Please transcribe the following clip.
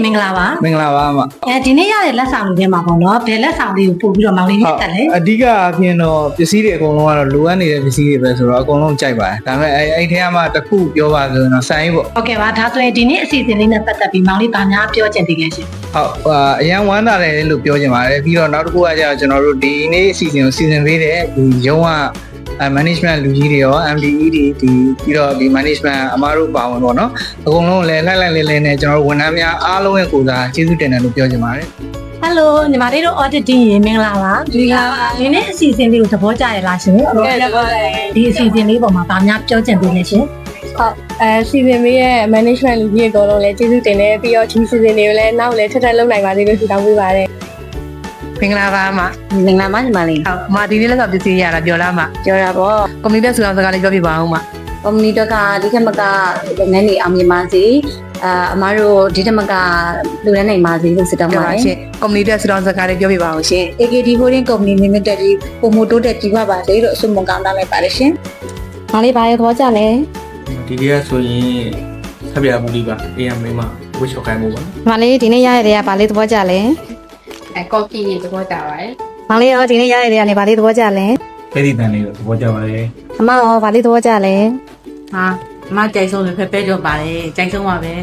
မင်္ဂလာပါ မင်္ဂလာပါအမ ဒီနေ့ရတဲ့လက်ဆောင်တွေထဲမှာပေါ့နော်ဘယ်လက်ဆောင်လေးကိုပို့ပြီးတော့မောင်လေးမြတ်တက်လဲ အဓိကအပြင်တော့ပစ္စည်းတွေအကုန်လုံးကတော့လိုအပ်နေတဲ့ပစ္စည်းတွေပဲဆိုတော့အကုန်လုံးကြိုက်ပါတယ်ဒါပေမဲ့အဲ့ထဲမှာတစ်ခုပြောပါဆိုရင်တော့ဆိုင်ပေါ့ ဟုတ်ကဲ့ပါဒါဆိုရင်ဒီနေ့အစီအစဉ်လေးနဲ့ပတ်သက်ပြီးမောင်လေးဗာများပြောချင်သေးလဲရှင် ဟုတ်အရန်ဝမ်းသာတယ်လို့ပြောချင်ပါတယ်ပြီးတော့နောက်တစ်ခုကကျတော့ကျွန်တော်တို့ဒီနေ့အစီအစဉ်ကိုစီစဉ်ပေးတဲ့ဒီရုံးကmanagement လူကြီးတွေရော MDE တွေဒီပြီးတော့ဒီ management အမားတို့ပါဝင်ပေါ့နော်အကုန်လုံးလည်းလိုက်လဲနဲ့ကျွန်တော်တို့ဝန်ထမ်းများအားလုံးရဲ့ကိုယ်စားကျေးဇူးတင်တယ်လို့ပြောချင်ပါတယ် ဟယ်လိုညီမလေးတို့ auditing ရေမင်္ဂလာပါဒီနေ့အစီအစဉ်လေးကိုသဘောကျရလားရှင်ဟုတ်ကဲ့သဘောကျတယ်ဒီအစီအစဉ်လေးပေါ်မှာဗာများပြောချင်သေးလဲရှင် ဟုတ်စီစဉ်ပေးရဲ့ management လူကြီးအကုန်လုံးလည်းကျေးဇူးတင်တယ်ပြီးတော့ဒီစီစဉ်တွေကိုလည်းနောက်လည်းထပ်ထပ်လုပ်နိုင်ပါသေးလို့ဆုတောင်းပေးပါတယ် မင်္ဂလာပါအမ မင်္ဂလာပါညီမလေး ဟုတ်အမဒီနေ့လက်ဆောင်ပစ္စည်းရတာပြောလားအမ ပြောတာပေါ့ ကွန်ပဏီတက်ဆူအောင်စကားလေးပြောပြပါအောင်အမ ကွန်မြူနီတက်ကဒီထက်မကလုပ်ငန်းတွေအောင်မြင်ပါစေအမားတို့ဒီထက်မကလူရမ်းနိုင်ပါစေလို့ဆုတောင်း ပြော ပါ ပါ တ ရှင် ယ်ကွန်ပဏီတက်ဆူအောင်စကားလေးပြောပြပါအောင်ရှင် AKD Holding Company Limited ဒီပုံမတိုးတက်ကြည့်ပါပါစေလို့အဆုမွန်ကောင်းတောင်းလိုက်ပါတယ်ရှင် မောင်လေးဗာရဲ့သဘောကျလဲ ဒီနေ့ကဆိုရင်ဆက်ပြမှုလေးပါအေးရမင်းမဝှချော်ခိုင်းမှုပါ မောင်လေးဒီနေ့ရရတဲ့ကဘာလေးသဘောကျလဲ ကော်ဖီရေသဘောကျပါတယ် မောင်လေးရောဒီနေ့ရရတဲ့ကနေဘာလေးသဘောကျလဲ ပဲဒီတန်လေးတော့သဘောကျပါတယ် အမရောဘာလေးသဘောကျလဲ ဟာအမကြိုက်ဆုံးပဲဖက်ပဲကြောပါတယ်ကြိုက်ဆုံးပါပဲ